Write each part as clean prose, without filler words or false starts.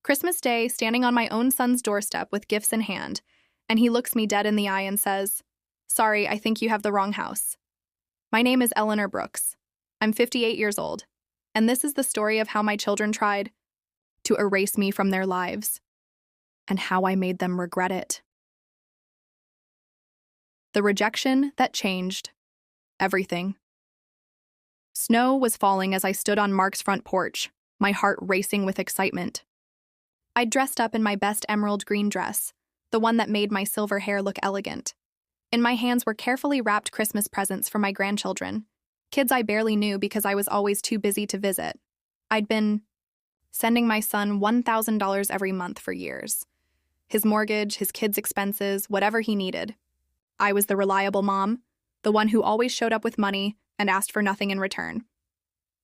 Christmas Day, standing on my own son's doorstep with gifts in hand, and he looks me dead in the eye and says, "Sorry, I think you have the wrong house." My name is Eleanor Brooks. I'm 58 years old, and this is the story of how my children tried to erase me from their lives, and how I made them regret it. The rejection that changed everything. Snow was falling as I stood on Mark's front porch, my heart racing with excitement. I'd dressed up in my best emerald green dress, the one that made my silver hair look elegant. In my hands were carefully wrapped Christmas presents for my grandchildren, kids I barely knew because I was always too busy to visit. I'd been sending my son $1,000 every month for years. His mortgage, his kids' expenses, whatever he needed. I was the reliable mom, the one who always showed up with money and asked for nothing in return.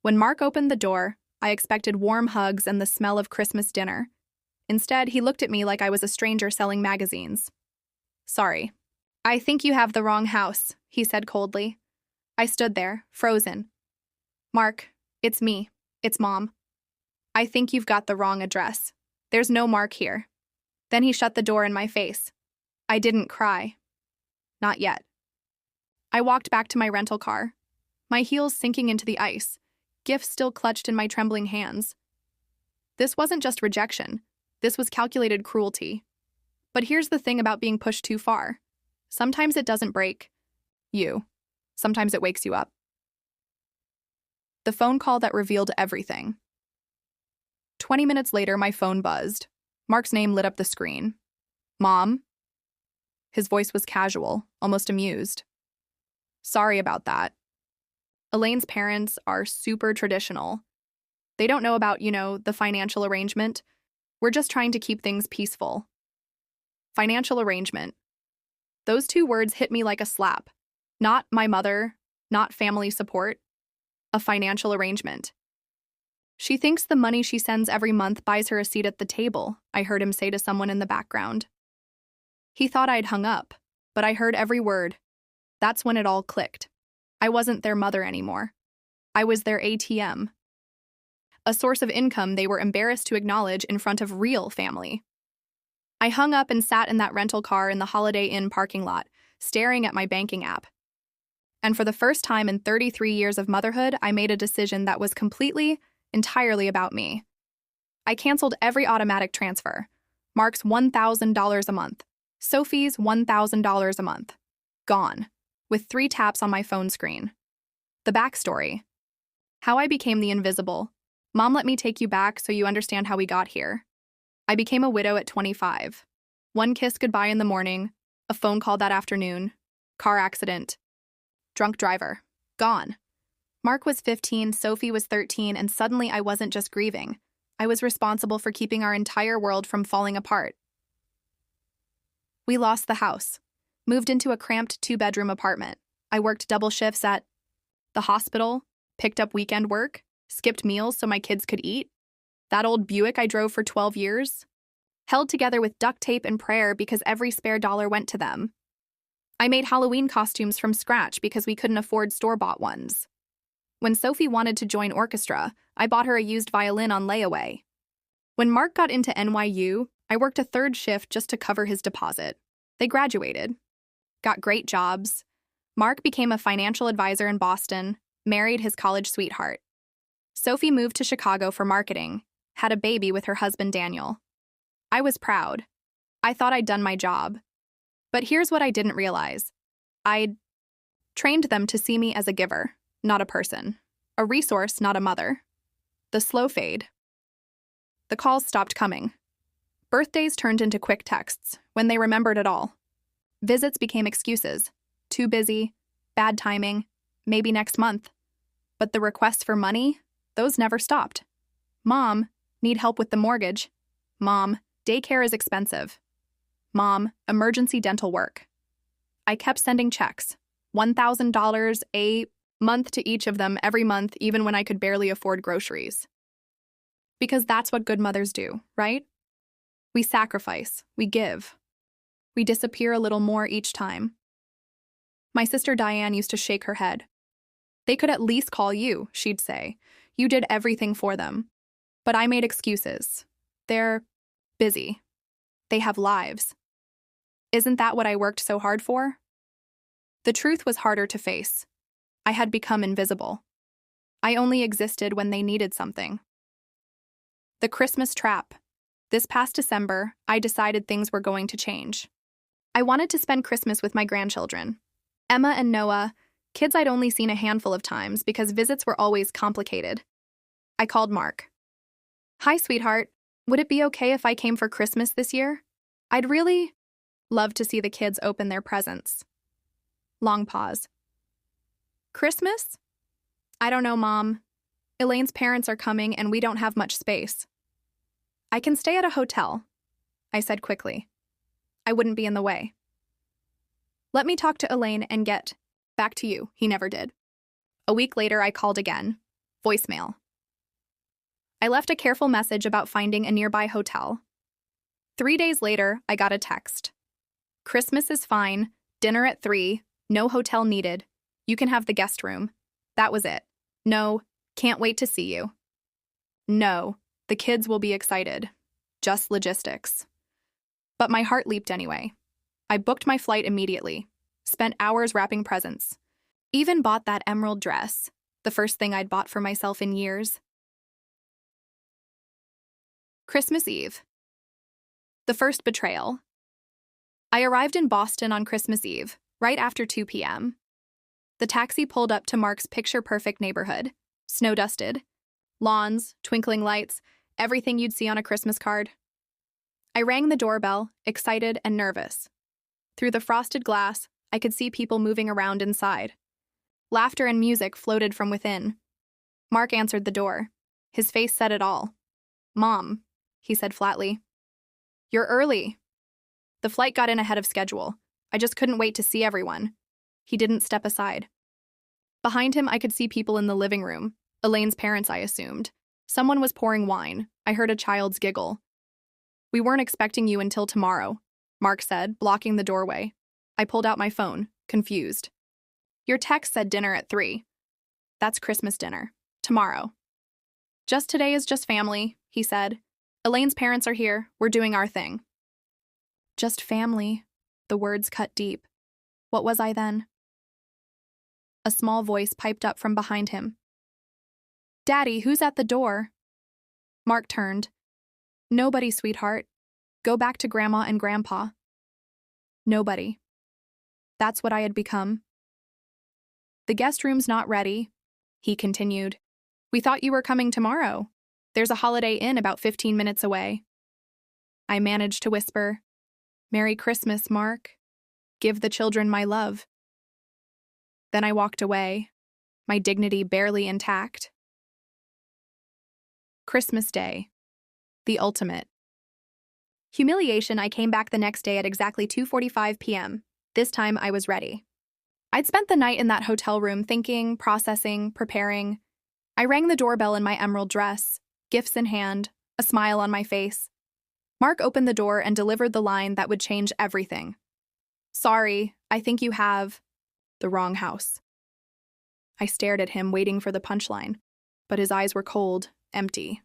When Mark opened the door, I expected warm hugs and the smell of Christmas dinner. Instead, he looked at me like I was a stranger selling magazines. "Sorry. I think you have the wrong house," he said coldly. I stood there, frozen. "Mark, it's me. It's Mom. I think you've got the wrong address. There's no Mark here." Then he shut the door in my face. I didn't cry. Not yet. I walked back to my rental car, my heels sinking into the ice, gifts still clutched in my trembling hands. This wasn't just rejection. This was calculated cruelty. But here's the thing about being pushed too far. Sometimes it doesn't break you. Sometimes it wakes you up. The phone call that revealed everything. 20 minutes later, my phone buzzed. Mark's name lit up the screen. "Mom?" His voice was casual, almost amused. "Sorry about that. Elaine's parents are super traditional. They don't know about, the financial arrangement. We're just trying to keep things peaceful." Financial arrangement. Those two words hit me like a slap. Not my mother, not family support. A financial arrangement. "She thinks the money she sends every month buys her a seat at the table," I heard him say to someone in the background. He thought I'd hung up, but I heard every word. That's when it all clicked. I wasn't their mother anymore. I was their ATM. A source of income they were embarrassed to acknowledge in front of real family. I hung up and sat in that rental car in the Holiday Inn parking lot, staring at my banking app. And for the first time in 33 years of motherhood, I made a decision that was entirely about me. I canceled every automatic transfer. Mark's $1,000 a month. Sophie's $1,000 a month. Gone. With 3 taps on my phone screen. The backstory. How I became the invisible. Mom, let me take you back so you understand how we got here. I became a widow at 25. One kiss goodbye in the morning, a phone call that afternoon, car accident, drunk driver, gone. Mark was 15, Sophie was 13, and suddenly I wasn't just grieving. I was responsible for keeping our entire world from falling apart. We lost the house, moved into a cramped 2-bedroom apartment. I worked double shifts at the hospital, picked up weekend work, skipped meals so my kids could eat. That old Buick I drove for 12 years. Held together with duct tape and prayer because every spare dollar went to them. I made Halloween costumes from scratch because we couldn't afford store-bought ones. When Sophie wanted to join orchestra, I bought her a used violin on layaway. When Mark got into NYU, I worked a 3rd shift just to cover his deposit. They graduated. Got great jobs. Mark became a financial advisor in Boston, married his college sweetheart. Sophie moved to Chicago for marketing, had a baby with her husband Daniel. I was proud. I thought I'd done my job. But here's what I didn't realize. I'd trained them to see me as a giver, not a person. A resource, not a mother. The slow fade. The calls stopped coming. Birthdays turned into quick texts, when they remembered it all. Visits became excuses. Too busy, bad timing, maybe next month. But the requests for money, those never stopped. "Mom, need help with the mortgage." "Mom, daycare is expensive." "Mom, emergency dental work." I kept sending checks, $1,000 a month to each of them every month, even when I could barely afford groceries. Because that's what good mothers do, right? We sacrifice, we give. We disappear a little more each time. My sister Diane used to shake her head. "They could at least call you," she'd say. "You did everything for them." But I made excuses. They're busy. They have lives. Isn't that what I worked so hard for? The truth was harder to face. I had become invisible. I only existed when they needed something. The Christmas trap. This past December, I decided things were going to change. I wanted to spend Christmas with my grandchildren. Emma and Noah, kids I'd only seen a handful of times because visits were always complicated. I called Mark. "Hi, sweetheart. Would it be okay if I came for Christmas this year? I'd really love to see the kids open their presents." Long pause. "Christmas? I don't know, Mom. Elaine's parents are coming and we don't have much space." "I can stay at a hotel," I said quickly. I wouldn't be in the way. "Let me talk to Elaine and get back to you." He never did. A week later, I called again. Voicemail. I left a careful message about finding a nearby hotel. 3 days later, I got a text. "Christmas is fine. Dinner at 3. No hotel needed. You can have the guest room." That was it. No, can't wait to see you. No, the kids will be excited. Just logistics. But my heart leaped anyway. I booked my flight immediately, spent hours wrapping presents, even bought that emerald dress, the first thing I'd bought for myself in years. Christmas Eve. The first betrayal. I arrived in Boston on Christmas Eve, right after 2 p.m. The taxi pulled up to Mark's picture-perfect neighborhood, snow-dusted, lawns, twinkling lights, everything you'd see on a Christmas card. I rang the doorbell, excited and nervous. Through the frosted glass, I could see people moving around inside. Laughter and music floated from within. Mark answered the door. His face said it all. "Mom," he said flatly. "You're early." The flight got in ahead of schedule. I just couldn't wait to see everyone. He didn't step aside. Behind him, I could see people in the living room. Elaine's parents, I assumed. Someone was pouring wine. I heard a child's giggle. "We weren't expecting you until tomorrow," Mark said, blocking the doorway. I pulled out my phone, confused. "Your text said dinner at 3. That's Christmas dinner. Tomorrow." "Just today is just family," he said. "Elaine's parents are here. We're doing our thing." Just family. The words cut deep. What was I then? A small voice piped up from behind him. "Daddy, who's at the door?" Mark turned. "Nobody, sweetheart. Go back to Grandma and Grandpa." Nobody. That's what I had become. "The guest room's not ready," he continued. "We thought you were coming tomorrow. There's a Holiday Inn about 15 minutes away." I managed to whisper, "Merry Christmas, Mark. Give the children my love." Then I walked away, my dignity barely intact. Christmas Day. The ultimate. Humiliation. I came back the next day at exactly 2:45 p.m. This time I was ready. I'd spent the night in that hotel room thinking, processing, preparing. I rang the doorbell in my emerald dress, gifts in hand, a smile on my face. Mark opened the door and delivered the line that would change everything. "Sorry, I think you have the wrong house." I stared at him, waiting for the punchline, but his eyes were cold, empty.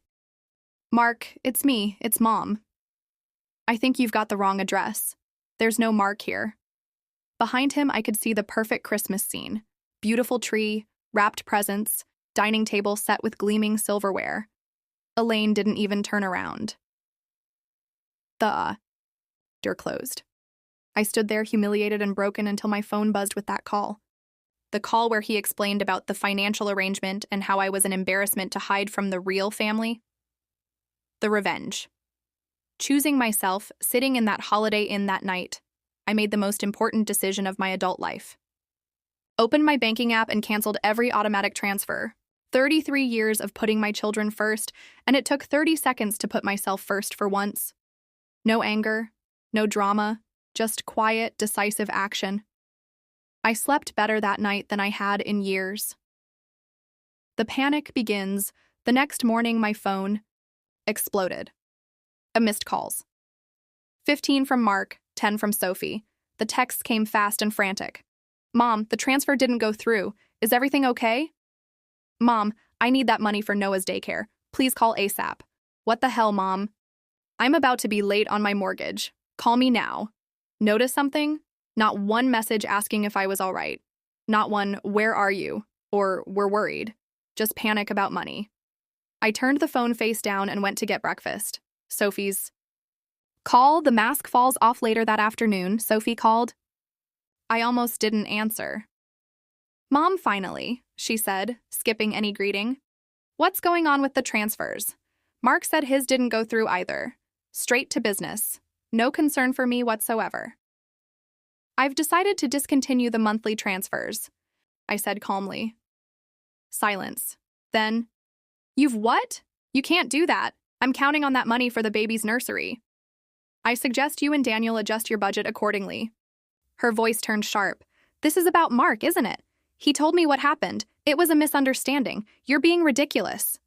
"Mark, it's me, it's Mom. I think you've got the wrong address. There's no Mark here." Behind him, I could see the perfect Christmas scene. Beautiful tree, wrapped presents, dining table set with gleaming silverware. Elaine didn't even turn around. The door closed. I stood there humiliated and broken until my phone buzzed with that call. The call where he explained about the financial arrangement and how I was an embarrassment to hide from the real family. The revenge. Choosing myself, sitting in that Holiday Inn that night, I made the most important decision of my adult life. Opened my banking app and canceled every automatic transfer. 33 years of putting my children first, and it took 30 seconds to put myself first for once. No anger, no drama, just quiet, decisive action. I slept better that night than I had in years. The panic begins. The next morning, my phone exploded. A missed calls. 15 from Mark, 10 from Sophie. The texts came fast and frantic. "Mom, the transfer didn't go through. Is everything okay?" "Mom, I need that money for Noah's daycare. Please call ASAP." "What the hell, Mom?" I'm about to be late on my mortgage. Call me now. Notice something? Not one message asking if I was all right. Not one, where are you? Or, we're worried. Just panic about money. I turned the phone face down and went to get breakfast. Sophie's call, the mask falls off later that afternoon, Sophie called. I almost didn't answer. Mom, finally, she said, skipping any greeting. What's going on with the transfers? Mark said his didn't go through either. Straight to business. No concern for me whatsoever. I've decided to discontinue the monthly transfers, I said calmly. Silence. Then, you've what? You can't do that. I'm counting on that money for the baby's nursery. I suggest you and Daniel adjust your budget accordingly. Her voice turned sharp. This is about Mark, isn't it? He told me what happened. It was a misunderstanding. You're being ridiculous.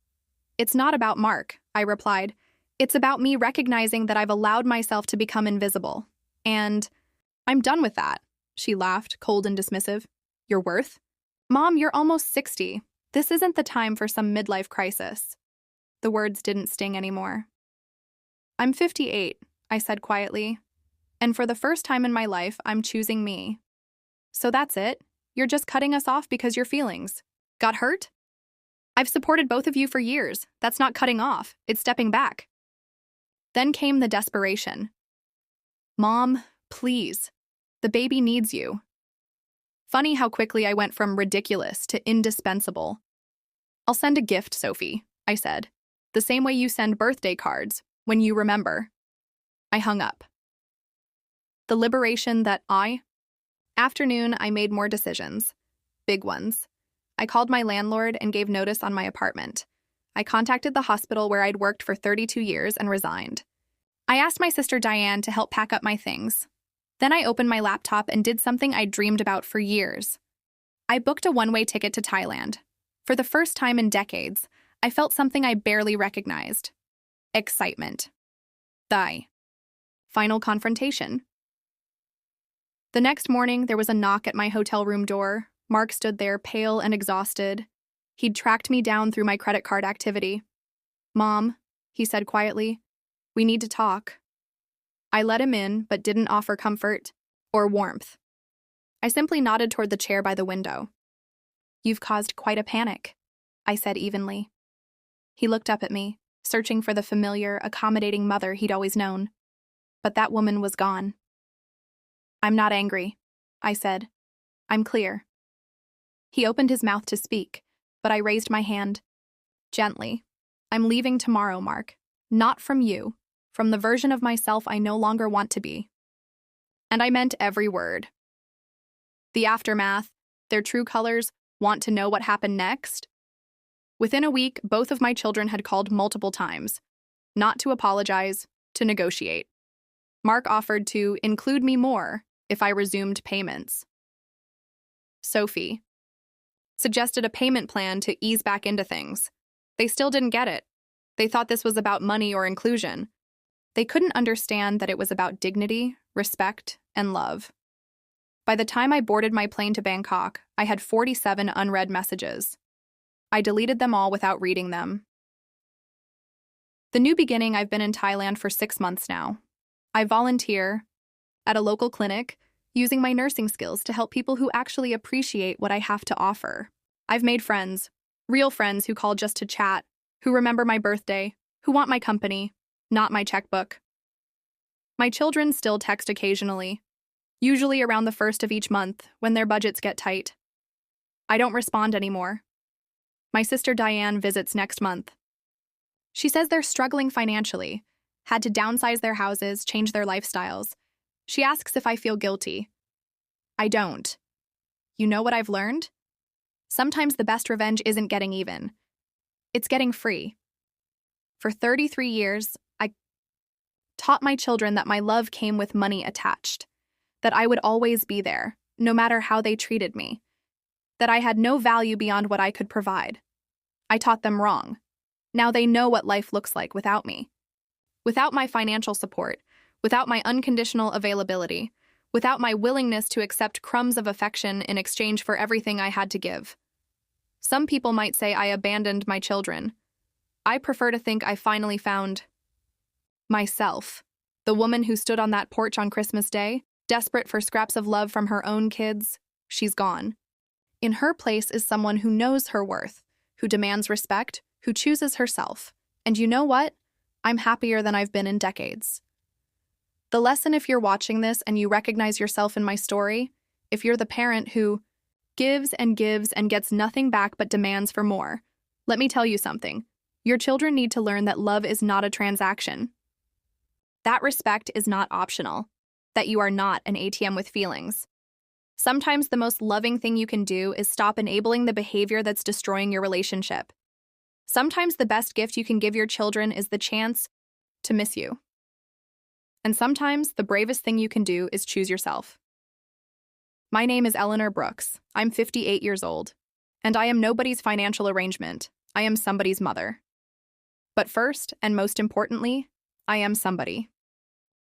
It's not about Mark, I replied. It's about me recognizing that I've allowed myself to become invisible. And I'm done with that. She laughed, cold and dismissive. Your worth? Mom, you're almost 60. This isn't the time for some midlife crisis. The words didn't sting anymore. I'm 58, I said quietly. And for the first time in my life, I'm choosing me. So that's it? You're just cutting us off because your feelings got hurt? I've supported both of you for years. That's not cutting off. It's stepping back. Then came the desperation. Mom, please. The baby needs you. Funny how quickly I went from ridiculous to indispensable. I'll send a gift, Sophie, I said. The same way you send birthday cards, when you remember. I hung up. The liberation that Afternoon, I made more decisions. Big ones. I called my landlord and gave notice on my apartment. I contacted the hospital where I'd worked for 32 years and resigned. I asked my sister Diane to help pack up my things. Then I opened my laptop and did something I'd dreamed about for years. I booked a one-way ticket to Thailand. For the first time in decades, I felt something I barely recognized. Excitement. The final confrontation. The next morning, there was a knock at my hotel room door. Mark stood there, pale and exhausted. He'd tracked me down through my credit card activity. Mom, he said quietly, we need to talk. I let him in, but didn't offer comfort or warmth. I simply nodded toward the chair by the window. You've caused quite a panic, I said evenly. He looked up at me, searching for the familiar, accommodating mother he'd always known. But that woman was gone. I'm not angry, I said. I'm clear. He opened his mouth to speak, but I raised my hand. Gently. I'm leaving tomorrow, Mark. Not from you. From the version of myself I no longer want to be. And I meant every word. The aftermath, their true colors, want to know what happened next? Within a week, both of my children had called multiple times. Not to apologize, to negotiate. Mark offered to include me more if I resumed payments. Sophie suggested a payment plan to ease back into things. They still didn't get it. They thought this was about money or inclusion. They couldn't understand that it was about dignity, respect, and love. By the time I boarded my plane to Bangkok, I had 47 unread messages. I deleted them all without reading them. The new beginning, I've been in Thailand for 6 months now. I volunteer at a local clinic, using my nursing skills to help people who actually appreciate what I have to offer. I've made friends, real friends who call just to chat, who remember my birthday, who want my company, not my checkbook. My children still text occasionally, usually around the 1st of each month when their budgets get tight. I don't respond anymore. My sister Diane visits next month. She says they're struggling financially, had to downsize their houses, change their lifestyles. She asks if I feel guilty. I don't. You know what I've learned? Sometimes the best revenge isn't getting even. It's getting free. For 33 years, I taught my children that my love came with money attached, that I would always be there, no matter how they treated me, that I had no value beyond what I could provide. I taught them wrong. Now they know what life looks like without me. Without my financial support, without my unconditional availability, without my willingness to accept crumbs of affection in exchange for everything I had to give. Some people might say I abandoned my children. I prefer to think I finally found Myself. The woman who stood on that porch on Christmas Day, desperate for scraps of love from her own kids, she's gone. In her place is someone who knows her worth, who demands respect, who chooses herself. And you know what? I'm happier than I've been in decades. The lesson, if you're watching this and you recognize yourself in my story, if you're the parent who gives and gives and gets nothing back but demands for more, let me tell you something. Your children need to learn that love is not a transaction. That respect is not optional, that you are not an ATM with feelings. Sometimes the most loving thing you can do is stop enabling the behavior that's destroying your relationship. Sometimes the best gift you can give your children is the chance to miss you. And sometimes the bravest thing you can do is choose yourself. My name is Eleanor Brooks. I'm 58 years old, and I am nobody's financial arrangement. I am somebody's mother. But first, and most importantly, I am somebody.